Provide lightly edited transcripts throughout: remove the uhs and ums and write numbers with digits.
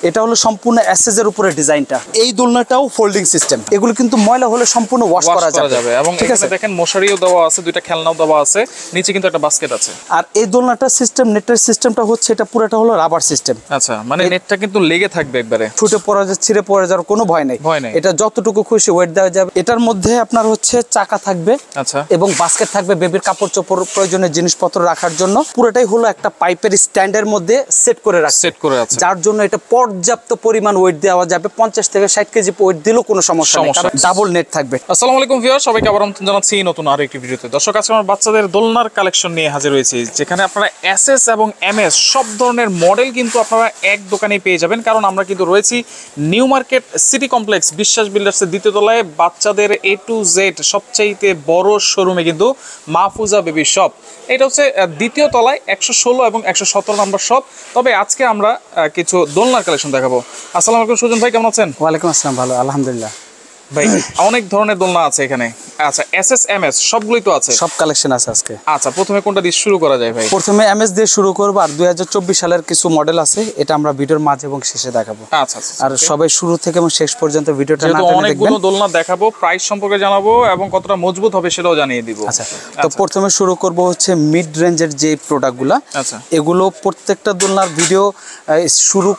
এটা হলো সম্পূর্ণ এসএস এর উপরে ডিজাইনটা। এই দোলনাটাও ফোল্ডিং সিস্টেম, এগুলো কিন্তু ময়লা হলে সম্পূর্ণ ওয়াশ করা যাবে। এবং এখানে দেখেন মশারিও দেওয়া আছে, দুইটা খেলনাও দেওয়া আছে, নিচে কিন্তু একটা বাস্কেট আছে। আর এই দোলনাটার সিস্টেম, নেটের সিস্টেমটা হচ্ছে এটা পুরোটা হলো রাবার সিস্টেম। আচ্ছা, মানে নেটটা কিন্তু লেগে থাকবে একবারে, ছুটে পড়া যায়, ছিঁড়ে পড়ে যাওয়ার কোনো ভয় নেই। এটা যতটুকু খুশি ওয়েট দেওয়া যাবে। এটার মধ্যে আপনার হচ্ছে চাকা থাকবে, আচ্ছা, এবং বাস্কেট থাকবে বেবির কাপড় চোপড় প্রয়োজনীয় জিনিসপত্র রাখার জন্য। পুরোটাই হলো একটা পাইপের স্ট্যান্ডের মধ্যে সেট করে আছে, যার জন্য এটা পর্যাপ্ত পরিমাণ ওয়েট দেওয়া যাবে। 50 থেকে 60 কেজি ওয়েট দিলেও কোনো সমস্যা নেই, কারণ ডাবল নেট থাকবে। আসসালামু আলাইকুম ভিউয়ার, সবাইকে আবার আমন্ত্রণ জানাচ্ছি নতুন আরো একটি ভিডিওতে। দর্শক, আজকে আমরা বাচ্চাদের দোলনার কালেকশন নিয়ে হাজির হয়েছি, যেখানে আপনারা এসএস এবং এমএস সব ধরনের মডেল কিন্তু আপনারা এক দোকানেই পেয়ে যাবেন। কারণ আমরা কিন্তু রয়েছি নিউ মার্কেট সিটি কমপ্লেক্স বিশ্বাস বিল্ডার্সের দ্বিতীয় তলায়, বাচ্চাদের A to Z সবচাইতে বড় শোরুমে কিন্তু মাহফুজা বেবি শপ। এটা হচ্ছে দ্বিতীয় তলায় 116 এবং 117 নম্বর শপ। তবে আজকে আমরা কিছু দোলনার কালেকশন দেখাবো। আসসালামু আলাইকুম সুজন ভাই, কেমন আছেন? ওয়ালাইকুম আসসালাম, ভালো আলহামদুলিল্লাহ। ভাই অনেক ধরনের দোলনা আছে এখানে। আচ্ছা, এসএস এমএস সবগুলোই তো আছে, সব কালেকশন আছে আজকে। আচ্ছা, প্রথমে কোনটা দিয়ে শুরু করা যায় ভাই? প্রথমে এমএস দিয়ে শুরু করব, আর 2024 সালের কিছু মডেল আছে, এটা আমরা ভিডিওর মাঝে এবং শেষে দেখাবো। আচ্ছা, আর সবাই শুরু থেকে এবং শেষ পর্যন্ত ভিডিওটা না টেনে দেখবেন। অনেকগুলো দোলনা দেখাবো, প্রাইস সম্পর্কে জানাবো এবং কতটা মজবুত হবে সেটাও জানিয়ে দিব। আচ্ছা, তো প্রথমে শুরু করব হচ্ছে মিড রেঞ্জের যে প্রোডাক্টগুলো। আচ্ছা, এগুলো প্রত্যেকটা দোলনার ভিডিও শুরু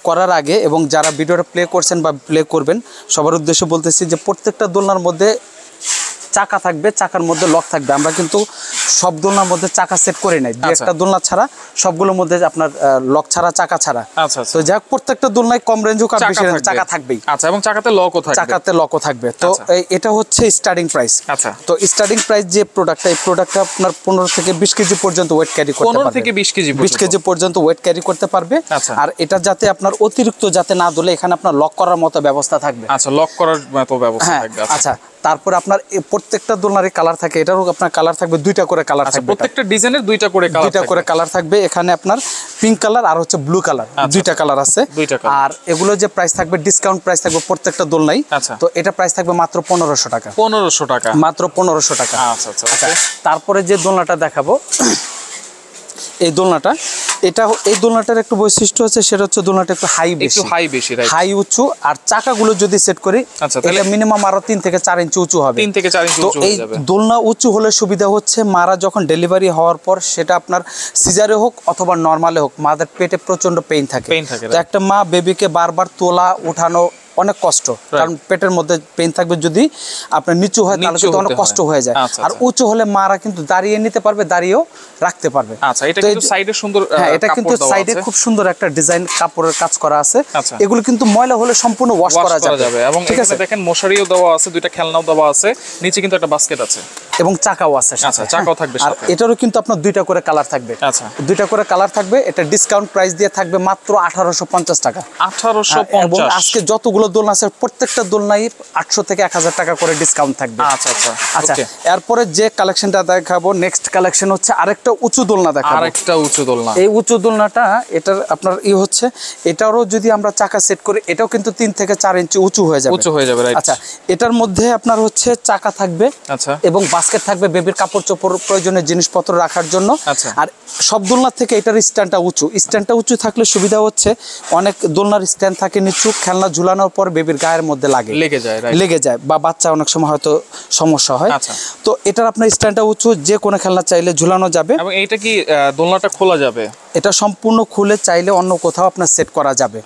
করার আগে এবং যারা ভিডিওটা প্লে করছেন বা প্লে করবেন সবার উদ্দেশ্যে বলতেছি যে প্রত্যেকটা দোলনার মধ্যে চাকা থাকবে, চাকার মধ্যে লক থাকবে। আমরা কিন্তু সব দোলনার মধ্যে চাকা সেট করে নাই, একটা দোলনা ছাড়া সবগুলোর মধ্যে আপনার লক ছাড়া, চাকা ছাড়া। আচ্ছা, তো যাক, প্রত্যেকটা দোলনায় কম রেঞ্জ হোক আর বেশি রেঞ্জ চাকা থাকবেই। আচ্ছা, এবং চাকাতে লকও থাকবে, চাকাতে লকও থাকবে। তো এটা হচ্ছে স্টার্টিং প্রাইস। আচ্ছা, তো স্টার্টিং প্রাইস যে প্রোডাক্টটা, এই প্রোডাক্টটা আপনার 15 থেকে 20 কেজি পর্যন্ত ওয়েট ক্যারি করতে পারবে। 15 থেকে 20 কেজি 20 কেজি পর্যন্ত ওয়েট ক্যারি করতে পারবে। আর এটা যাতে আপনার অতিরিক্ত যাতে না দোলে, এখানে আপনার লক করার মতো ব্যবস্থা থাকবে। আচ্ছা, লক করার মতো ব্যবস্থা থাকবে। আচ্ছা, তারপর আপনার প্রত্যেকটা দোলনারই কালার থাকে, এটারও আপনার কালার থাকবে, দুইটা করে কালার থাকবে। প্রত্যেকটা ডিজাইনের দুইটা করে কালার থাকবে। এখানে আপনার পিঙ্ক কালার আর হচ্ছে ব্লু কালার, দুইটা কালার আছে। আর এগুলো যে প্রাইস থাকবে, ডিসকাউন্ট প্রাইস থাকবে প্রত্যেকটা দোলনাই। তো এটা প্রাইস থাকবে মাত্র 1500 টাকা। 1500 টাকা, মাত্র 1500 টাকা। আচ্ছা আচ্ছা। তারপরে যে দোলনাটা দেখাবো, এই দোলনাটা, এই দোলনাটার একটু বৈশিষ্ট্য আছে, সেটা হচ্ছে দোলনাটা একটু হাই বেশি, হাই উঁচু। আর চাকাগুলো যদি সেট করি, এটা মিনিমাম আরো 3 থেকে 4 ইঞ্চি উঁচু হবে। 3 থেকে 4 ইঞ্চি উঁচু হয়ে যাবে। দোলনা উঁচু হলে সুবিধা হচ্ছে, মারা যখন ডেলিভারি হওয়ার পর, সেটা আপনার সিজারে হোক অথবা নর্মালে হোক, মাদের পেটে প্রচন্ড পেইন থাকে। তো একটা মা বেবিকে বারবার তোলা উঠানো অনেক কষ্ট, কারণ পেটের মধ্যে পেইন থাকবে। যদি আপনার নিচু হয় তাহলে কিন্তু অনেক কষ্ট হয়ে যায়। আর উঁচু হলে মারা কিন্তু দাঁড়িয়ে নিতে পারবে, দাঁড়িয়েও রাখতে পারবে। আচ্ছা, এটা কিন্তু সাইডে সুন্দর, হ্যাঁ, এটা কিন্তু সাইডে খুব সুন্দর একটা ডিজাইন কাপড়ের কাজ করা আছে। এগুলো কিন্তু ময়লা হলে সম্পূর্ণ ওয়াশ করা যাবে। এবং এখানে দেখেন মশারিও দেওয়া আছে, দুইটা খেলনাও দেওয়া আছে, নিচে কিন্তু একটা বাস্কেট আছে এবং চাকাও আছে। আচ্ছা, চাকাও থাকবে সাথে। আর এটারও কিন্তু আপনার দুইটা করে কালার থাকবে। আচ্ছা, দুইটা করে কালার থাকবে। এটা ডিসকাউন্ট প্রাইস দিয়ে থাকবে মাত্র 1850 টাকা। 1850। এবং আজকে যতগুলো দোলনা আছে প্রত্যেকটা দোলনাই 800 থেকে 1000 টাকা করে ডিসকাউন্ট থাকবে। আচ্ছা আচ্ছা আচ্ছা, এরপরে যে কালেকশনটা দেখাবো, নেক্সট কালেকশন হচ্ছে আরেকটা উঁচু দোলনা দেখাবো। আরেকটা উঁচু দোলনা। এই উঁচু দোলনাটা, এটার আপনার হচ্ছে, এটারও যদি আমরা চাকা সেট করি, এটাও কিন্তু 3 থেকে 4 ইঞ্চি উঁচু হয়ে যাবে। আচ্ছা, এটার মধ্যে আপনার হচ্ছে চাকা থাকবে, আচ্ছা, এবং বাস্কেট থাকবে বেবির কাপড় চোপড় প্রয়োজনীয় জিনিসপত্র রাখার জন্য। আর সব দোলনার থেকে এটার স্ট্যান্ডটা উঁচু। স্ট্যান্ডটা উঁচু থাকলে সুবিধা হচ্ছে, অনেক দোলনার স্ট্যান্ড থাকে নিচু, খেলনা ঝুলানোর পর বেবির গায়ের মধ্যে লেগে যায় বা বাচ্চা অনেক সময় হয়তো সমস্যা হয়। তো এটার আপনার স্ট্যান্ডটা উঁচু, যে কোনো খেলনা চাইলে ঝুলানো যাবে। এবং এইটা কি দোলনাটা খোলা যাবে? এটা সম্পূর্ণ খুলে চাইলে অন্য কোথাও আপনার সেট করা যাবে।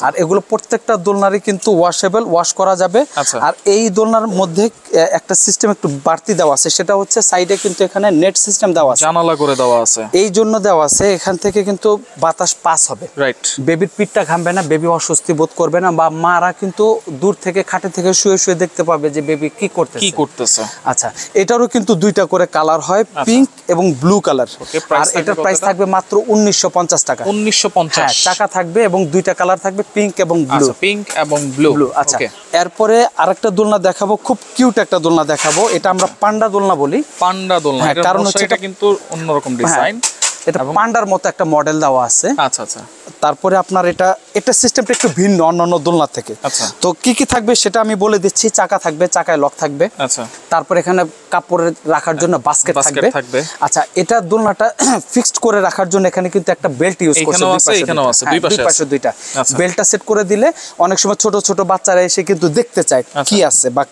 আর এগুলো প্রত্যেকটা দোলনারই কিন্তু ওয়াশেবল, ওয়াশ করা যাবে। আর এই দোলনার মধ্যে একটা সিস্টেম একটু বাড়তি দেওয়া আছে, সেটা হচ্ছে সাইডে কিন্তু এখানে নেট সিস্টেম দেওয়া আছে, জানালা করে দেওয়া আছে। এই জন্য দেওয়া আছে, এখান থেকে কিন্তু বাতাস পাস হবে। বেবির পিঠটা ঘামবে না, বেবি অস্বস্তি বোধ করবে না, বা মারা কিন্তু দূর থেকে খাটে থেকে শুয়ে শুয়ে দেখতে পাবে যে বেবি কি করতেছে। আচ্ছা, এটারও কিন্তু দুইটা করে কালার হয়, পিঙ্ক এবং ব্লু কালার। আর এটার প্রাইস থাকবে মাত্র 1950 টাকা। 1950। চাকা থাকবে এবং দুইটা কালার থাকবে, পিঙ্ক এবং ব্লু। আচ্ছা, এরপরে আরেকটা দোলনা দেখাবো, খুব কিউট একটা দোলনা দেখাবো। এটা আমরা পান্ডা দোলনা বলি। পান্ডা দোলনা, কারণ হচ্ছে এটা কিন্তু অন্যরকম ডিজাইন। এটা পান্ডার মতো একটা মডেল দেওয়া আছে। আচ্ছা আচ্ছা। তারপরে আপনার এটা সিস্টেমটা একটু ভিন্ন অন্যান্য দোলনা থেকে। আচ্ছা। তো কি কি থাকবে সেটা আমি বলে দিচ্ছি। চাকা থাকবে, চাকায় লক থাকবে। আচ্ছা। তারপর এখানে কাপড় রাখার জন্য বাস্কেট থাকবে। আচ্ছা, এটা দোলনাটা ফিক্সড করে রাখার জন্য এখানে কিন্তু একটা বেল্ট ইউজ করছে। দুই পাশে দুইটা বেল্টটা সেট করে দিলে অনেক সময় ছোট ছোট বাচ্চারা এসে কিন্তু দেখতে চায় কি আছে বা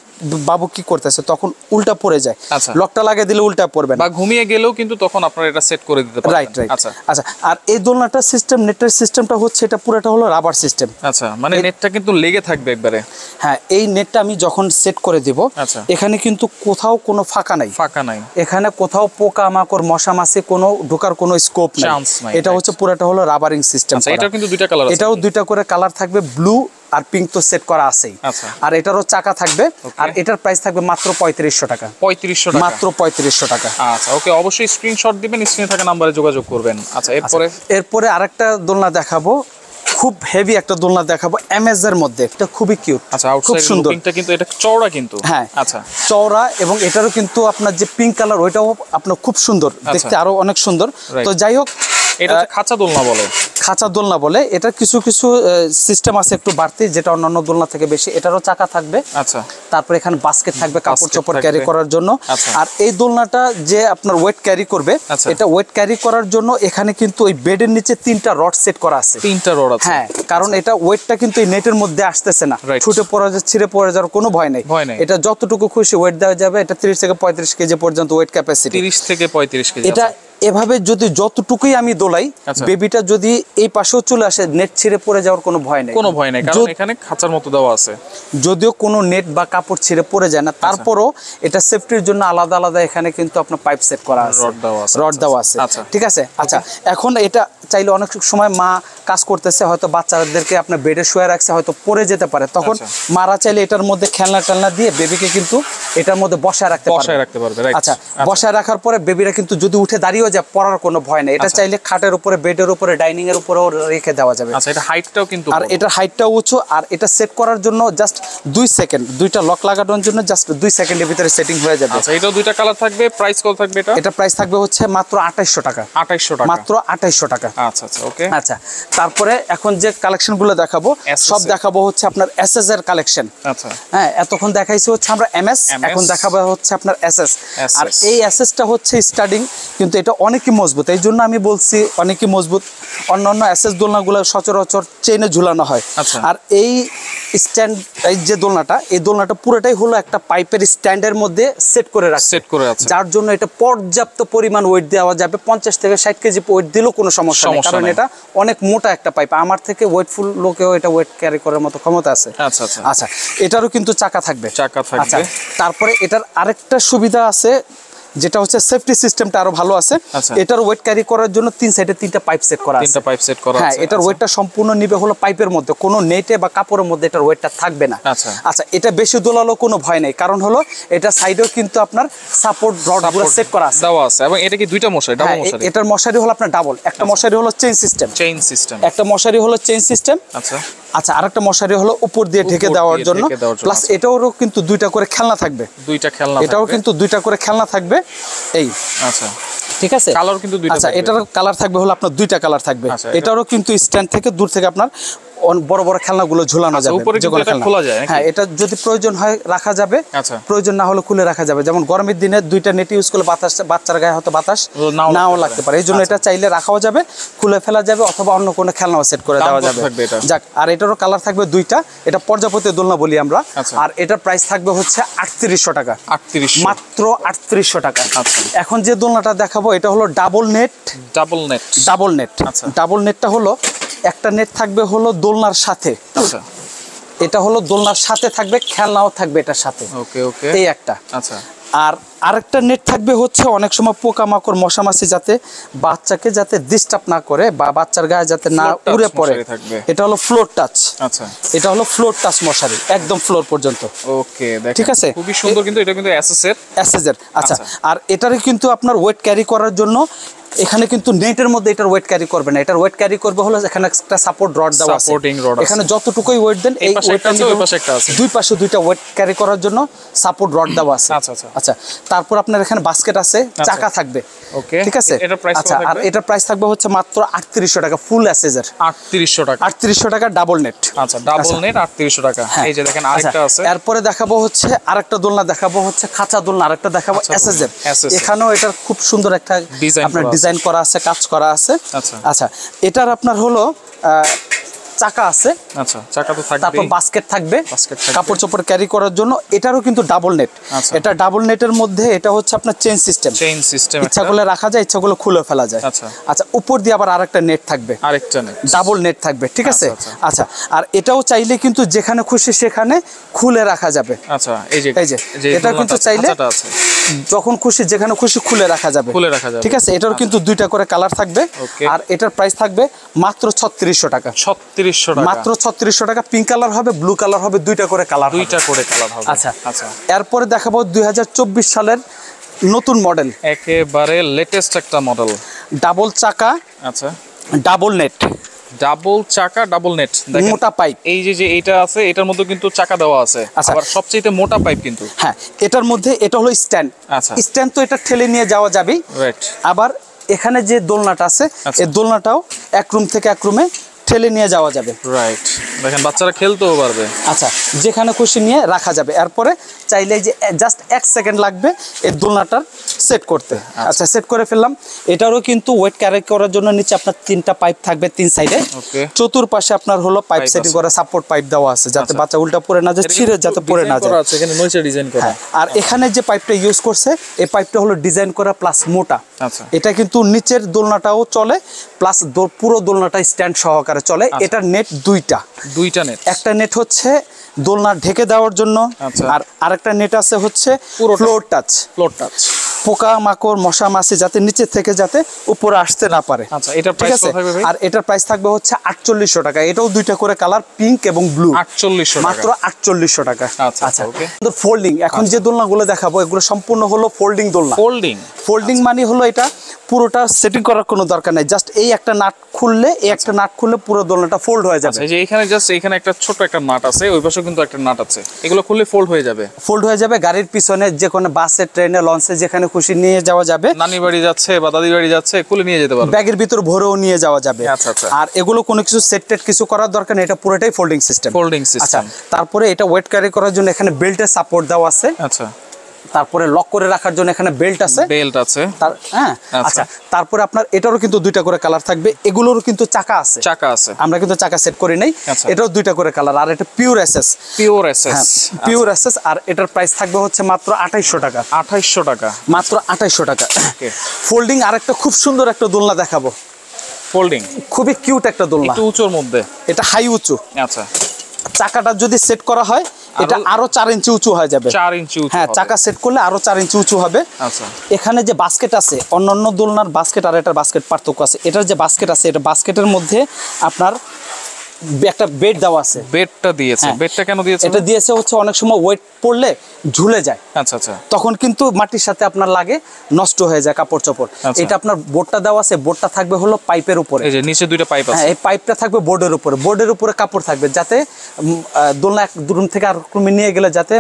বাবু কি করতেছে, তখন উল্টা পড়ে যায়। লকটা লাগিয়ে দিলে উল্টা পড়বে না, বা ঘুমিয়ে গেলেও কিন্তু তখন আপনারা এটা সেট করে দিতে পারবেন। Right right. আচ্ছা আচ্ছা। আর এই দোলনাটার সিস্টেম, নেটের সিস্টেমটা হচ্ছে এটা পুরোটা হলো রাবার সিস্টেম। আচ্ছা, মানে নেটটা কিন্তু লেগে থাকবে একবারে। হ্যাঁ, এই নেটটা আমি যখন সেট করে দিব এখানে কিন্তু কোথাও কোনো ফাঁকা নাই, এখানে কোথাও পোকা মাকড় মশা মাছি কোনো ঢোকার কোনো স্কোপ নাই। এটা হচ্ছে পুরোটা হলো রাবারিং সিস্টেম। এটা কিন্তু দুইটা কালার আছে, এটাও দুইটা করে কালার থাকবে, ব্লু আর পিঙ্ক তো সেট করা আছেই। আর এটারও চাকা থাকবে। আর এটার প্রাইস থাকবে মাত্র 3500 টাকা। 3500 টাকা, মাত্র 3500 টাকা। আচ্ছা ওকে, অবশ্যই স্ক্রিনশট দিবেন, স্ক্রিনে থাকা নম্বরে যোগাযোগ করবেন। আচ্ছা, এরপরে আরেকটা দোলনা দেখাবো, খুব হেভি একটা দোলনা দেখাবো এমএস এর মধ্যে। এটা খুবই কিউট। আচ্ছা, খুব সুন্দর। কিন্তু এটা চওড়া কিন্তু। হ্যাঁ, আচ্ছা চওড়া, এবং এটারও কিন্তু আপনার যে পিঙ্ক কালার ওইটাও আপনার খুব সুন্দর দেখতে, আরো অনেক সুন্দর। তো যাই হোক, এটা খাঁচা দোলনা বলে। খাঁচা দোলনা বলে। এটা কিছু কিছু সিস্টেম আছে একটু বাড়তি, যেটা অন্যান্য দোলনা থেকে বেশি। এটারও চাকা থাকবে। আচ্ছা। তারপর এখানে বাস্কেট থাকবে কাপড় চোপড় ক্যারি করার জন্য। আর এই দোলনাটা যে আপনার ওয়েট ক্যারি করবে, এটা ওয়েট ক্যারি করার জন্য এখানে কিন্তু ওই বেডের নিচে 3টা রড সেট করা আছে। 3টা রড আছে। হ্যাঁ, কারণ এটা ওয়েটটা কিন্তু এই নেটের মধ্যে আসতেছে না, ছুটে পড়ে ছিঁড়ে পড়ে যাওয়ার কোনো ভয় নেই। এটা যতটুকু খুশি ওয়েট দেওয়া যাবে। এটা 30 থেকে 35 কেজি পর্যন্ত ওয়েট ক্যাপাসিটি। 30 থেকে 35 কেজি। এটা এভাবে যদি যতটুকুই আমি দোলাই, বেবিটা যদি এই পাশেও চলে আসে, নেট ছিঁড়ে পড়ে যাওয়ার কোনো ভয় নেই। কোনো ভয় নেই, কারণ এখানে খাঁচার মতো দেওয়া আছে। যদিও কোনো নেট বা কাপড় ছিঁড়ে পড়ে যায় না, তারপরও এটা সেফটির জন্য আলাদা আলাদা এখানে কিন্তু আপনার পাইপ সেট করা আছে, রড দেওয়া আছে। ঠিক আছে। আচ্ছা, এখন এটা চাইলে অনেক সময় মা কাজ করতেছে, হয়তো বাচ্চাদেরকে আপনার বেডে শুয়ে রাখছে, হয়তো পড়ে যেতে পারে, তখন মারা চাইলে এটার মধ্যে খেলনা টেলনা দিয়ে বেবিকে কিন্তু এটার মধ্যে বসায় রাখতে পারবে। আচ্ছা, বসায় রাখার পরে বেবিরা কিন্তু যদি উঠে দাঁড়িয়ে যায়, পড়ার কোনো ভয় নেই। এটা চাইলে খাটের উপরে, বেডের উপরে, ডাইনিং এর উপরেও রেখে দেওয়া যাবে। আচ্ছা, এটা হাইটটাও কিন্তু, আর এটার হাইটটাও উঁচু। আর এটা সেট করার জন্য জাস্ট 2 সেকেন্ড, দুইটা লক লাগানোর জন্য জাস্ট 2 সেকেন্ডের ভিতরে সেটিং হয়ে যাবে। আচ্ছা, এটাও দুইটা কালার থাকবে। প্রাইস কত থাকবে এটা? এটা প্রাইস থাকবে হচ্ছে মাত্র 2800 টাকা। 2800 টাকা, মাত্র 2800 টাকা। আচ্ছা আচ্ছা, ওকে। আচ্ছা, তারপরে এখন যে কালেকশনগুলো দেখাবো সব দেখাবো হচ্ছে আপনার এসএস এর কালেকশন। আচ্ছা, হ্যাঁ, এতক্ষণ দেখাইছি হচ্ছে আমরা এমএস, এখন দেখাবো হচ্ছে আপনার এসএস। আর এই এসএসটা হচ্ছে স্টার্টিং, কিন্তু এটা অনেকই মজবুত। এই জন্য আমি বলছি অনেকই মজবুত। অন্যান্য এসএস দোলনাগুলো সচরাচর চেইনে ঝুলানো হয়। আর এই স্ট্যান্ড, এই যে দোলনাটা, এই দোলনাটা পুরোটাই হলো একটা পাইপের স্ট্যান্ডের মধ্যে সেট করে আছে, যার জন্য এটা পর্যাপ্ত পরিমাণ ওয়েট দেওয়া যাবে। 50 থেকে 60 কেজি ওয়েট দিলেও কোনো সমস্যা নেই, কারণ এটা অনেক মোটা একটা পাইপ। আমার থেকে ওয়েটফুল লোকেও এটা ওয়েট ক্যারি করার মতো ক্ষমতা আছে। আচ্ছা আচ্ছা। আচ্ছা, এটারও কিন্তু চাকা থাকবে। আচ্ছা, তারপরে এটার আরেকটা সুবিধা আছে, যেটা হচ্ছে সেফটি সিস্টেমটা আরো ভালো আছে। এটার ওয়েট ক্যারি করার জন্য 3 সাইডে 3টা পাইপ সেট করা আছে। হ্যাঁ, এটার ওয়েটটা সম্পূর্ণ নিবে হলো পাইপের মধ্যে, কোনো নেটে বা কাপড়ের মধ্যে এটার ওয়েটটা থাকবে না। আচ্ছা, এটা বেশি দোলালো কোনো ভয় নেই, কারণ হলো এটা সাইডেও কিন্তু আপনার সাপোর্ট রডগুলো সেট করা আছে, দেওয়া আছে। এবং এটা কি দুইটা মশারি? ডাবল মশারি। এটার মশারি হলো আপনার ডাবল, একটা মশারি হলো চেইন সিস্টেম, একটা মশারি হলো চেইন সিস্টেম। আচ্ছা আচ্ছা, আরেকটা মশারি হলো উপর দিয়ে ঢেকে দেওয়ার জন্য, প্লাস এটারও কিন্তু 2টা করে খেলনা থাকবে। এটাও কিন্তু 2টা করে খেলনা থাকবে। এই আচ্ছা, ঠিক আছে। কালার কিন্তু 2টা। আচ্ছা, এটার কালার থাকবে হলো আপনার 2টা কালার থাকবে। এটারও কিন্তু স্ট্যান্ড থেকে দূর থেকে আপনার বড় বড় খেলনাগুলো ঝুলানো যাবে। হ্যাঁ, এটা যদি প্রয়োজন হয় রাখা যাবে, প্রয়োজন না হলে খুলে রাখা যাবে। যেমন গরমের দিনে 2টা নেট ইউজ করলে বাচ্চার গায়ে হয়তো বাতাস নাও লাগতে পারে, এই জন্য এটা চাইলে রাখাও যাবে, খুলে ফেলা যাবে, অথবা অন্য কোনো খেলনাও সেট করে দেওয়া যাবে। যাক, আর এটারও কালার থাকবে 2টা। এটা পর্যাপতি দোলনা বলি আমরা। আর এটার প্রাইস থাকবে হচ্ছে 3800 টাকা। মাত্র 3800 টাকা। এখন যে দোলনাটা দেখাবো এটা হলো ডাবল নেট। ডাবল নেটটা হলো একটা নেট থাকবে হলো দোলনার সাথে। আচ্ছা, এটা হলো দোলনার সাথে থাকবে, খেলনাও থাকবে এটার সাথে। ওকে ওকে, এই একটা। আচ্ছা, আর আরেকটা নেট থাকবে হচ্ছে অনেক সময় পোকামাকড় মশা মাছি যাতে বাচ্চাকে যাতে ডিস্টার্ব না করে বা বাচ্চার গায়ে যাতে না উড়ে পড়ে, এটা হলো ফ্লোর টাচ। আচ্ছা, এটা হলো ফ্লোর টাচ মশারি, একদম ফ্লোর পর্যন্ত। ওকে, ঠিক আছে, খুবই সুন্দর। কিন্তু এটা কিন্তু এসএস এর। আচ্ছা, আর এটারই কিন্তু আপনার ওয়েট ক্যারি করার জন্য এখানে কিন্তু নেটের মধ্যে এটার ওয়েট ক্যারি করবে না, এটার ওয়েট ক্যারি করবে হলো এখানে একটা সাপোর্ট রড দেওয়া আছে, এখানে যতটুকুই ওয়েট দেন এই ওয়েটটা দুই পাশে দুইটা ওয়েট ক্যারি করার জন্য সাপোর্ট রড দেওয়া আছে। আচ্ছা, তারপর আপনার এখানে বাস্কেট আছে, চাকা থাকবে, ঠিক আছে। আচ্ছা, আর এটার প্রাইস থাকবে হচ্ছে মাত্র 3800 টাকা ফুল অ্যাসেজের। 3800 টাকা ডাবল নেট। আচ্ছা, ডাবল নেট 3800 টাকা। এই যে দেখেন আরেকটা আছে। এরপরে দেখাবো হচ্ছে আরেকটা দোলনা, দেখাবো হচ্ছে খাঁচা দোলনা, আরেকটা দেখাবো এসএসের। এখানেও এটার খুব সুন্দর একটা আপনার ডিজাইন করা আছে, কাজ করা আছে। আচ্ছা, এটার আপনার হলো চাকা আছে, আচ্ছা চাকা তো থাকবে, তারপর বাস্কেট থাকবে কাপড় চোপড় ক্যারি করার জন্য। এটারও কিন্তু ডাবল নেট। এটা ডাবল নেটের মধ্যে এটা হচ্ছে আপনার চেইন সিস্টেম, ইচ্ছা করলে রাখা যায়, ইচ্ছা করলে খুলে ফেলা যায়। আচ্ছা, উপর দিয়ে আবার আরেকটা নেট থাকবে, আরেকটা নেট ডাবল নেট থাকবে, ঠিক আছে। আচ্ছা, আর এটাও চাইলে কিন্তু যেখানে খুশি সেখানে খুলে রাখা যাবে। আচ্ছা, এই যে এটা কিন্তু চাইলে যখন খুশি যেখানে খুশি খুলে রাখা যাবে, ঠিক আছে। এটারও কিন্তু দুইটা করে কালার থাকবে, আর এটার প্রাইস থাকবে মাত্র 3600 টাকা। মাত্র 3600 টাকা। পিঙ্ক কালার হবে, ব্লু কালার হবে, দুইটা করে কালার হবে। আচ্ছা, এরপরে দেখাবো 2024 সালের নতুন মডেল, একেবারে লেটেস্ট একটা মডেল, ডাবল চাকা, আচ্ছা ডাবল নেট, ডাবল চাকা ডাবল নেট, মোটা পাইপ। এই যে এইটা আছে, এটার মধ্যে কিন্তু চাকা দেওয়া আছে, আবার সবচেয়ে মোটা পাইপ কিন্তু। হ্যাঁ, এটার মধ্যে এটা হলো স্ট্যান্ড। আচ্ছা, স্ট্যান্ড তো এটা ঠেলে নিয়ে যাওয়া যাবে। আবার এখানে যে দোলনাটা আছে, এই দোলনাটাও এক রুম থেকে এক রুমে ঠেলে নিয়ে যাওয়া যাবে। রাইট, দেখেন বাচ্চারা খেলতেও পারবে। আচ্ছা, যেখানে খুশি নিয়ে রাখা যাবে। এরপরে চাইলে যে জাস্ট 1 সেকেন্ড লাগবে এই দোলনাটার সেট করতে। আচ্ছা, সেট করে ফেললাম। এটারও কিন্তু ওয়েট ক্যারি করার জন্য নিচে আপনার 3টা পাইপ থাকবে 3 সাইডে। চতুর্পাশে আপনার হলো পাইপ সেটিং করা, সাপোর্ট পাইপ দেওয়া আছে, যাতে বাচ্চা উল্টা পড়ে না যায়, ছিঁড়ে যাতে পড়ে না যায়। এখানে নইচে ডিজাইন করা। আর এখানে যে পাইপটা ইউজ করছে, এই পাইপটা হলো ডিজাইন করা প্লাস মোটা। আচ্ছা, এটা কিন্তু নিচের দোলনাটাও চলে, প্লাস পুরো দোলনাটা স্ট্যান্ড সহকারে চলে। এটার নেট দুইটা নেট, একটা নেট হচ্ছে দোলনা ঢেকে দেওয়ার জন্য, আর আরেকটা নেট আছে হচ্ছে ফ্লোর টাচ। পোকা মাকড় মশা মাছি যাতে নিচে থেকে যাতে উপরে আসতে না পারে। আচ্ছা, এটার প্রাইস কত থাকবে ভাই? আর এটার প্রাইস থাকবে হচ্ছে 4800 টাকা। এটাও দুইটা করে কালার, পিঙ্ক এবং ব্লু। 4800 টাকা, মাত্র 4800 টাকা। আচ্ছা, ওকে। ফোল্ডিং, এখন যে দোলনাগুলো দেখাবো এগুলো সম্পূর্ণ হলো ফোল্ডিং দোলনা। ফোল্ডিং মানে হলো এটা পুরোটা সেটিং করার কোনো দরকার নাই, জাস্ট এই একটা নাট খুললে, পুরো দোলনাটা ফোল্ড হয়ে যাবে। এই যে এখানে জাস্ট এখানে একটা ছোট একটা নাট আছে, ওই পাশে কিন্তু একটা নাট আছে, এগুলো খুললে ফোল্ড হয়ে যাবে। গাড়ির পিছনে যে কোনো বাসে, ট্রেনে, লঞ্চে যেখানে খুশি নিয়ে যাওয়া যাবে। নানি বাড়ি যাচ্ছে বা দাদি বাড়ি যাচ্ছে, খুলে নিয়ে যেতে পারবে, ব্যাগের ভিতর ভরেও নিয়ে যাওয়া যাবে। আর এগুলো কোনো কিছু সেটেড কিছু করার দরকার নেই, এটা পুরোটাই ফোল্ডিং সিস্টেম। আচ্ছা, তারপরে এটা ওয়েট ক্যারি করার জন্য এখানে বেল্টের সাপোর্ট দেওয়া আছে। আচ্ছা, তারপরে লক করে রাখার জন্য এখানে বেল্ট আছে। হ্যাঁ, আচ্ছা, তারপরে আপনার এটারও কিন্তু দুইটা করে কালার থাকবে। এগুলোরও কিন্তু চাকা আছে, আমরা কিন্তু চাকা সেট করি নাই। এটাও দুইটা করে কালার। আর এটা পিওর এসএস। আর এটার প্রাইস থাকবে হচ্ছে মাত্র 2800 টাকা। মাত্র 2800 টাকা। ফোল্ডিং আরেকটা খুব সুন্দর একটা দোলনা দেখাবো। ফোল্ডিং খুবই কিউট একটা দোলনা, একটু উঁচুর মধ্যে, এটা হাই উঁচু। আচ্ছা, চাকাটা যদি সেট করা হয় এটা আরো 4 ইঞ্চি উঁচু হয়ে যাবে। 4 ইঞ্চি উঁচু, হ্যাঁ, চাকা সেট করলে আরো 4 ইঞ্চি উঁচু হবে। আচ্ছা, এখানে যে বাস্কেট আছে, অন্যান্য দোলনার বাস্কেট আর এটার বাস্কেট পার্থক্য আছে। এটার যে বাস্কেট আছে, এটা বাস্কেটের মধ্যে আপনার একটা বেড দেওয়া আছে। বেডটা দিয়েছে, বেডটা কেন দিয়েছে? এটা দিয়েছে হচ্ছে অনেক সময় ওয়েট পড়লে ঝুলে যায়। আচ্ছা, তখন কিন্তু মাটির সাথে আপনার লাগে, নষ্ট হয়ে যায় কাপড় চোপড়। এটা আপনার বোর্ডটা দেওয়া আছে, বোর্ডটা থাকবে হলো পাইপের উপরে। এই যে নিচে দুইটা পাইপ আছে, এই পাইপটা থাকবে বোর্ডের উপরে কাপড় থাকবে, যাতে দোলনা এক রুম থেকে আর রুমে নিয়ে গেলে যাতে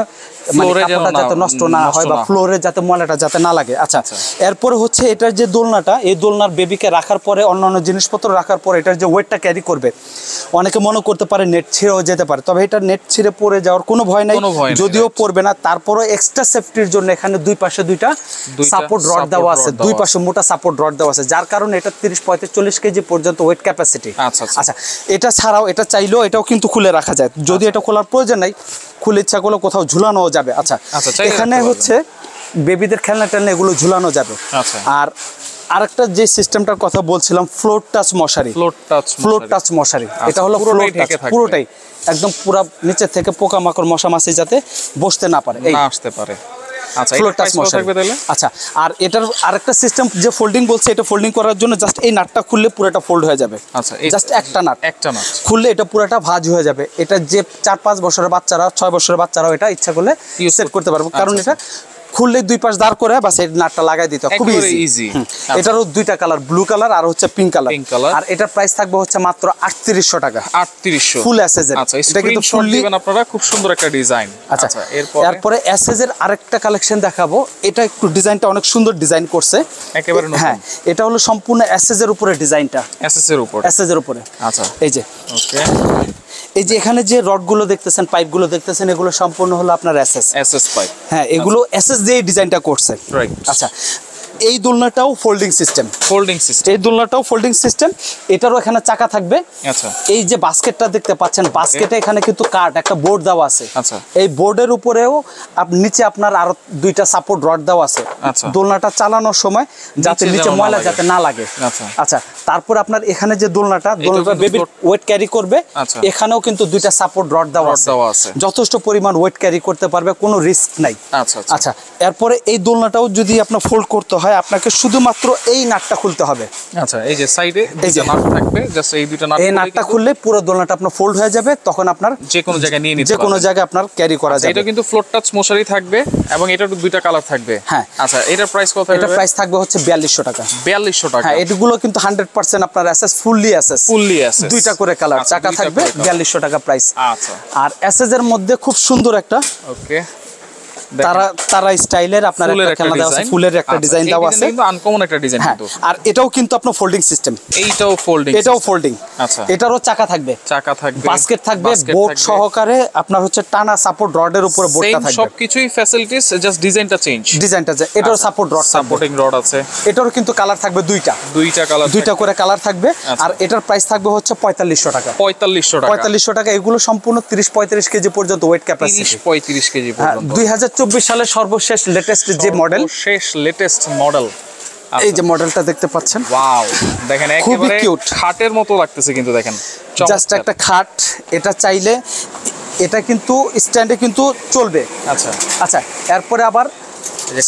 কাপড়টা যাতে নষ্ট না হয়, বা ফ্লোরে যাতে ময়লাটা যাতে না লাগে। আচ্ছা, এরপরে হচ্ছে এটার যে দোলনাটা, এই দোলনার বেবিকে রাখার পরে, অন্যান্য জিনিসপত্র রাখার পরে এটার যে ওয়েটটা ক্যারি করবে, অনেকে মনে করতে পারে নেট ছিঁড়েও যেতে পারে, তবে এটা নেট ছিঁড়ে পড়ে যাওয়ার কোনো ভয় নাই। যদিও পড়বে না, তারপরে এক্সট্রা সেফটির জন্য এখানে দুই পাশে দুইটা সাপোর্ট রড দেওয়া আছে, দুই পাশে মোটা সাপোর্ট রড দেওয়া আছে, যার কারণে এটা 30-40 কেজি পর্যন্ত ওয়েট ক্যাপাসিটি। আচ্ছা, এটা ছাড়াও এটা চাইলেও এটাও কিন্তু খুলে রাখা যায়, যদি এটা খোলার প্রয়োজন নাই, খুলে ইচ্ছা করলে কোথাও ঝুলানো যাবে। আচ্ছা, এখানে হচ্ছে বেবিদের খেলনা টেলনা এগুলো ঝুলানো যাবে। আর আরেকটা যে সিস্টেমটার কথা বলছিলাম, ফ্লোর টাচ মশারি। এটা হলো পুরোটাই একদম পুরো নিচে থেকে পোকা মাকড় মশা মাছি যাতে বসতে না পারে, আসতে পারে। আচ্ছা, ফ্লোর টাচ মশারি। আচ্ছা, আর এটার আরেকটা সিস্টেম যে ফোল্ডিং বলছে, এটা ফোল্ডিং করার জন্য জাস্ট এই নাটটা খুললে পুরোটা ফোল্ড হয়ে যাবে। আচ্ছা, জাস্ট একটা নাট খুললে এটা পুরোটা ভাঁজ হয়ে যাবে। এটা যে 4-5 বছরের বাচ্চারা, 6 বছরের বাচ্চারাও এটা ইচ্ছা করলে সেট করতে পারবে, কারণ এটা খুললে দুই পাশ দাঁড় করে বাস এই নাটটা লাগাই দিতে হয়, খুবই ইজি। এটারও দুইটা কালার, ব্লু কালার আর হচ্ছে পিঙ্ক কালার। Pink color। আর এটার প্রাইস থাকবে হচ্ছে মাত্র 3800 টাকা। 3800 ফুল এসএস এর। আচ্ছা, এটা কিন্তু স্ক্রিনশট ফুললি দিবেন আপনারা, খুব সুন্দর একটা ডিজাইন। আচ্ছা, এরপরে এরপরে এসএস এর আরেকটা কালেকশন দেখাবো। এটা একটু ডিজাইনটা অনেক সুন্দর ডিজাইন করছে একেবারে নতুন। হ্যাঁ, এটা হলো সম্পূর্ণ এসএস এর উপরে ডিজাইনটা, এসএস এর উপর। এসএস এর উপরে। আচ্ছা, এই যে ওকে, এই যে এখানে যে রডগুলো দেখতেছেন, পাইপগুলো দেখতেছেন, এগুলো সম্পূর্ণ হলো আপনার এসএস। SS pipe. হ্যাঁ, এগুলো এসএস দিয়ে ডিজাইনটা করছে। রাইট। আচ্ছা, এই দোলনাটাও ফোল্ডিং সিস্টেম। Folding system. এই দোলনাটাও ফোল্ডিং সিস্টেম। এটারও এখানে চাকা থাকবে। আচ্ছা, এই যে বাস্কেটটা দেখতে পাচ্ছেন, বাস্কেটে এখানে কিন্তু কাঠ একটা বোর্ড দেওয়া আছে। আচ্ছা, এই বোর্ডের উপরেও নিচে আপনার আরো দুইটা সাপোর্ট রড দেওয়া আছে। আচ্ছা, দোলনাটা চালানোর সময় যাতে নিচে ময়লা যাতে না লাগে। আচ্ছা, আচ্ছা, তারপর আপনার এখানে যে দোলনাটা বেবি ওয়েট ক্যারি করবে, আচ্ছা, এখানেও কিন্তু দুইটা সাপোর্ট রড দেওয়া আছে, যথেষ্ট পরিমাণ ওয়েট ক্যারি করতে পারবে, কোনো রিস্ক নাই। আচ্ছা, আচ্ছা, এরপরে এই দোলনাটাও যদি আপনার ফোল্ড করতে হয়, আপনাকে শুধুমাত্র এই নাটটা খুলতে হবে। আচ্ছা, এই যে সাইডে দুইটা নাট থাকবে, জাস্ট এই দুইটা নাট, এই নাটটা খুললে পুরো দোলনাটা আপনার ফোল্ড হয়ে যাবে, তখন আপনার যে কোনো জায়গায় নিয়ে নিতে যে কোনো জায়গায় আপনার ক্যারি করা যাবে। এটা কিন্তু ফ্লোর টাচ মশারি থাকবে এবং এটার দুইটা কালার থাকবে। হ্যাঁ। আচ্ছা, এটার প্রাইস কত? এটা প্রাইস থাকবে হচ্ছে 4200 টাকা। 4200 টাকা। হ্যাঁ, এগুলো কিন্তু 100% আপনার এসএস, ফুললি এসএস, দুইটা করে কালার, চাকা থাকবে, 4200 টাকা প্রাইস। আচ্ছা, আর এসএস এর মধ্যে খুব সুন্দর একটা ওকে, তারা স্টাইলের আপনার একটা খেলনা দেওয়া আছে, ফুলের একটা ডিজাইন দেওয়া আছে, কিন্তু আনকমন একটা ডিজাইন কিন্তু। আর এটাও কিন্তু আপনার ফোল্ডিং সিস্টেম। এইটাও ফোল্ডিং, এটাও ফোল্ডিং। আচ্ছা, এটারও চাকা থাকবে, বাস্কেট থাকবে, বোর্ড সহকারে আপনার হচ্ছে টানা সাপোর্ট রডের উপরে বোর্ডটা থাকবে, সবকিছুই ফ্যাসিলিটিস, জাস্ট ডিজাইনটা চেঞ্জ। এটারও সাপোর্ট রড, সাপোর্টিং রড আছে। এটারও কিন্তু কালার থাকবে দুইটা কালার, দুইটা করে কালার থাকবে। আর এটার প্রাইস থাকবে হচ্ছে 4500 টাকা। 4500 টাকা। এগুলো সম্পূর্ণ 30-35 কেজি পর্যন্ত ওয়েট ক্যাপাসিটি, 30-35 কেজি পর্যন্ত। 2024 সালে সর্বশেষ লেটেস্ট যে মডেল, লেটেস্ট মডেল। এই যে মডেলটা দেখতে পাচ্ছেন, ওয়াও, দেখেন একেবারে কিউট, খাটের মতো লাগতেছে কিন্তু, দেখেন জাস্ট একটা খাট। এটা চাইলে এটা কিন্তু স্ট্যান্ডে কিন্তু চলবে। আচ্ছা, আচ্ছা, এরপরে আবার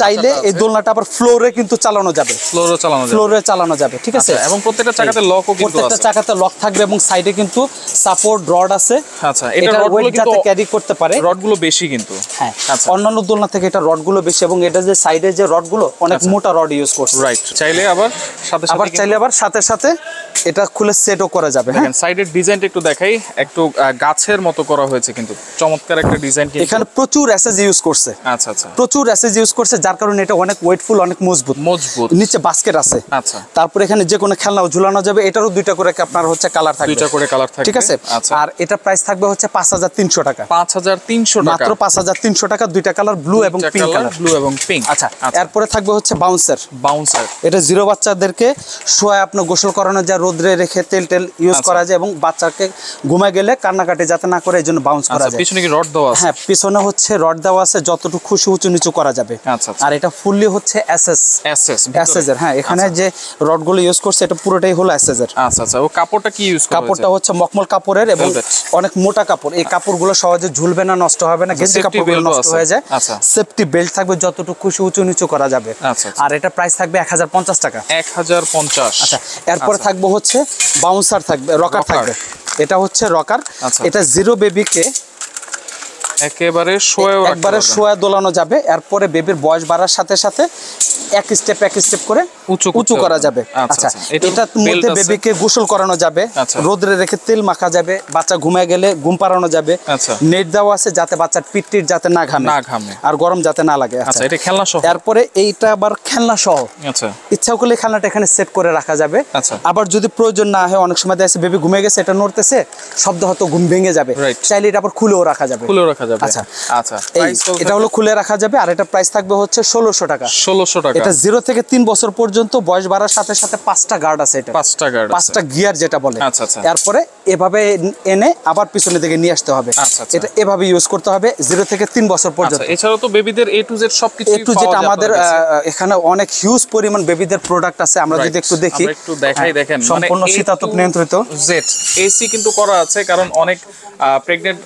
চাইলে এই দোলনাটা আবার ফ্লোরে কিন্তু চালানো যাবে, ফ্লোরে চালানো যাবে, ঠিক আছে। এবং প্রত্যেকটা চাকাতে লকও কিন্তু আছে, প্রত্যেকটা চাকাতে লক থাকবে এবং সাইডে কিন্তু সাপোর্ট রড আছে। আচ্ছা, এটা রডগুলো কিন্তু ক্যারি করতে পারে, রডগুলো বেশি কিন্তু। হ্যাঁ, অন্যান্য দোলনা থেকে এটা রডগুলো বেশি, এবং এটা যে সাইডে যে রডগুলো অনেক মোটা রড ইউজ করছে। রাইট, চাইলে আবার সাথে সাথে এটা খুলে সেটও করা যাবে। দেখেন সাইডের ডিজাইনটা একটু দেখাই, একটু গাছের মতো করা হয়েছে কিন্তু, চমৎকার একটা ডিজাইন কিন্তু। এখানে প্রচুর এসএস ইউজ করছে। আচ্ছা, আচ্ছা, প্রচুর এসএস ইউজ করছে, যার কারণে এটা অনেক ওয়েটফুল, অনেক মজবুত। নিচে বাস্কেট আছে। আচ্ছা, তারপর এখানে যে কোনো খেলনাও ঝুলানো যাবে। এটারও দুইটা করে আপনার হচ্ছে কালার থাকবে, ঠিক আছে। আর এটা প্রাইস থাকবে হচ্ছে 5300 টাকা। 5300 টাকা, মাত্র 5300 টাকা। দুইটা কালার, ব্লু এবং পিঙ্ক। আচ্ছা, এরপরে থাকবে হচ্ছে বাউন্সার। এটা 0 বাচ্চাদেরকে শোয়া আপনার গোসল করানো যায়, রোদ্রে রেখে তেল ইউজ করা যায়, এবং বাচ্চাকে ঘুমায় গেলে কান্নাকাটি যাতে না করে, এই জন্য বাউন্স করা যায়। পিছনে কি রড দেওয়া আছে? হ্যাঁ, পিছনে হচ্ছে রড দেওয়া আছে, যতটুকু খুশি উঁচু নিচু করা যাবে। আর এটা ফুললি হচ্ছে এসএস এর। হ্যাঁ, এখানে যে রডগুলো ইউজ করছে এটা পুরোটাই হলো এসএস এর। আচ্ছা, আচ্ছা, ও কাপড়টা কি ইউজ করা হয়েছে? কাপড়টা হচ্ছে মখমল কাপড়ের এবং অনেক মোটা কাপড়। এই কাপড়গুলো সহজে ঝুলবে না, নষ্ট হবে না, গেঞ্জি কাপড়গুলো নষ্ট হয়ে যায়। সেফটি বেল্ট থাকবে, যতটুকু খুশি উঁচু নিচু করা যাবে। আর এটা প্রাইস থাকবে 1050 টাকা। 1050। আচ্ছা, এরপরে থাকবে হচ্ছে বাউন্সার থাকবে, রকার থাকবে। এটা হচ্ছে রকার। এটা 0 বেবিকে একবারে শোয়া দোলানো যাবে। এরপরে বেবির বয়স বাড়ার সাথে সাথে এক স্টেপ করে উঁচু করা যাবে। আচ্ছা, এটার মধ্যে বেবিকে গোসল করানো যাবে, রোদ্রে রেখে তেল মাখা যাবে, বাচ্চা ঘুমায় গেলে ঘুম পাড়ানো যাবে। নেট দেওয়া আছে যাতে বাচ্চার পিঠটির যাতে না ঘামে আর গরম যাতে না লাগে। আচ্ছা, এটা খেলনা সহ। এরপরে এইটা আবার খেলনা সহ। আচ্ছা, ইচ্ছা করলে খেলনাটা এখানে সেট করে রাখা যাবে। আবার যদি প্রয়োজন না হয়, অনেক সময় দেখা বেবি ঘুমিয়ে গেছে, এটা নড়তেছে, শব্দ হয়তো ঘুম ভেঙে যাবে, চাইলে এটা আবার খুলেও রাখা যাবে। আচ্ছা, আচ্ছা, এটা হলো খুলে রাখা যাবে। আর এটা প্রাইস থাকবে হচ্ছে 1600 টাকা। 1600 টাকা। এটা 0 থেকে 3 বছর পর্যন্ত, বয়স বাড়ার সাথে সাথে 5টা গার্ড আছে। এটা 5টা গিয়ার যেটা বলে। এরপরে এভাবে এনে আবার পিছনে দিকে নিয়ে আসতে হবে। এটা এভাবে ইউজ করতে হবে 0 থেকে 3 বছর পর্যন্ত। এছাড়াও তো বেবিদের A to Z সবকিছু আমাদের এখানে অনেক হিউজ পরিমাণ বেবিদের প্রোডাক্ট আছে। আমরা যদি একটু দেখি, একটু দেখাই, দেখেন সম্পূর্ণ শীতাতপ নিয়ন্ত্রিত জেড এসি কিন্তু করা আছে, কারণ অনেক প্রেগনেন্ট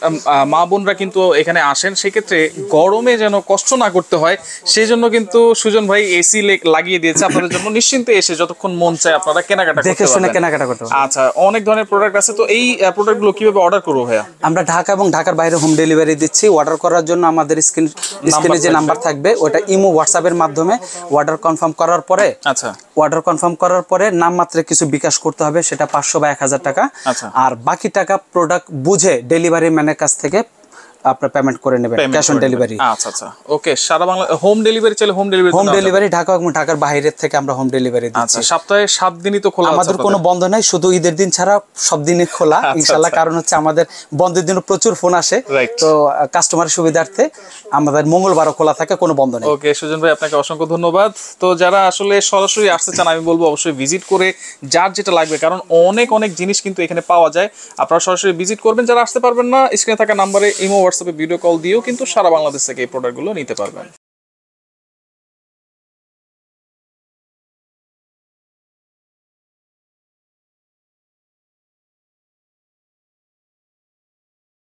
মা বোনরা কিন্তু এখানে আসেন সেক্ষেত্রে গরমে যেন কষ্ট না করতে হয় সেই জন্য কিন্তু সুজন ভাই এসি লাগিয়ে দিয়েছে আপনাদের জন্য। নিশ্চিন্তে এসে যতক্ষণ মন চায় আপনারা কেনাকাটা করতে দেখে শুনে পারবেন। কেনাকাটা করতে পারবেন। আচ্ছা, অনেক ধরনের প্রোডাক্ট আছে, তো এই প্রোডাক্টগুলো কিভাবে অর্ডার করবো ভাইয়া? আমরা ঢাকা এবং ঢাকার বাইরে হোম ডেলিভারি দিচ্ছি। অর্ডার করার জন্য আমাদের স্ক্রিনে যে নাম্বার থাকবে ওটা ইমো হোয়াটসঅ্যাপের মাধ্যমে অর্ডার কনফার্ম করার পরে, আচ্ছা, অর্ডার কনফার্ম করার পরে নামমাত্র কিছু বিকাশ করতে হবে, সেটা 500 বা 1000 টাকা। আচ্ছা। আর বাকি টাকা প্রোডাক্ট বুঝে ডেলিভারি ম্যানের কাছ থেকে আপনার পেমেন্ট করে নেবেন, ক্যাশ অন ডেলিভারি। আচ্ছা আচ্ছা, ওকে। সারা বাংলা হোম ডেলিভারি চাইলে home delivery, home delivery Dhaka এবং ঢাকার বাইরের থেকে আমরা হোম ডেলিভারি দিচ্ছি। আচ্ছা, সপ্তাহে 7 দিনই তো খোলা আছে আমাদের কোনো বন্ধ নাই, শুধু ঈদের দিন ছাড়া সব দিনই খোলা ইনশাআল্লাহ। কারণ হচ্ছে আমাদের বন্ধের দিনও প্রচুর ফোন আসে, তো কাস্টমারের সুবিধার্থে আমাদের মঙ্গলবারও খোলা থাকে, কোনো বন্ধ নেই। ওকে সুজন ভাই, আপনাকে অসংখ্য ধন্যবাদ। তো যারা আসলে সরাসরি আসতে চান আমি বলবো অবশ্যই ভিজিট করে যার যেটা লাগবে, কারণ অনেক অনেক জিনিস কিন্তু এখানে পাওয়া যায়, আপনারা সরাসরি ভিজিট করবেন। যারা আসতে পারবেন না, স্ক্রিনে থাকা নাম্বারে ইমো হোয়াটসঅ্যাপে ভিডিও কল দিয়েও কিন্তু সারা বাংলাদেশ থেকে এই প্রোডাক্টগুলো নিতে পারবেন।